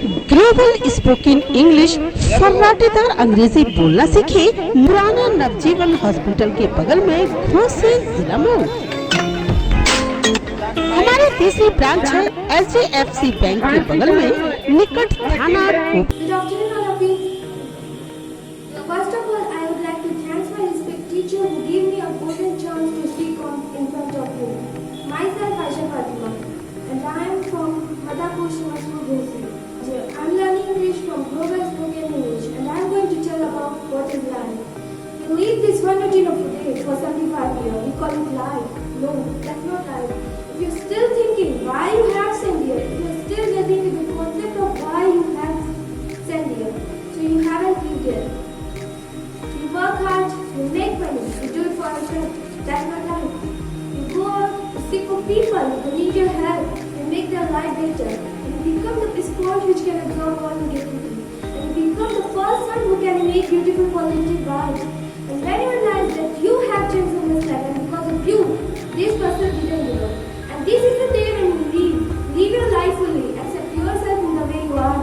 Global spoken English फर्राटेदार अंग्रेजी बोलना सीखे पुराना नवजीवन हॉस्पिटल के बगल में घोसी जिला में। हमारी तीसरी ब्रांच है HDFC बैंक के बगल में निकट थाना। Good afternoon, all of you. First of all, I would like to thank my respected teacher who gave me a golden chance to speak in front of you. Myself, Aisha Fatima, and I am from Madhapur Ghosi. I am learning English from Global Spoken English, and I am going to tell about what is life. We live this one routine of today for 75 years. We call it life. No, that's not life. If you're still thinking why you have sent here, if you're still getting to the concept of why you have sent here, so you haven't lived yet. You work hard, you make money, you do it for yourself. That's not life. You go out, you seek for people who need your help, you make their life better. And you become the sponge which can absorb all negativity. And you become the person who can make beautiful positive vibes. And when you realize that you have changed in this life, and because of you, this person didn't live. And this is the day when you leave. Live your life fully. Accept yourself in the way you are.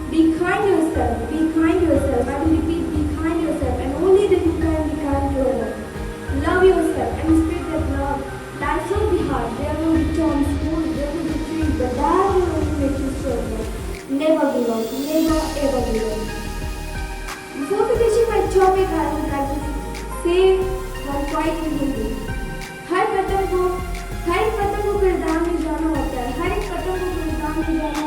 Be kind to yourself. Be kind to yourself. I will repeat, be kind to yourself. And only then you can be kind to others. Love yourself and spread that love. Life will be hard. There will be storms, there will be trees, but that will only make you stronger. Never give up. Never ever give up. Before finishing my topic, I would like to say one quite in Hindi. हर एक पतंग को किरदार में जाना होता है. हर एक पतंग को किरदार में जाना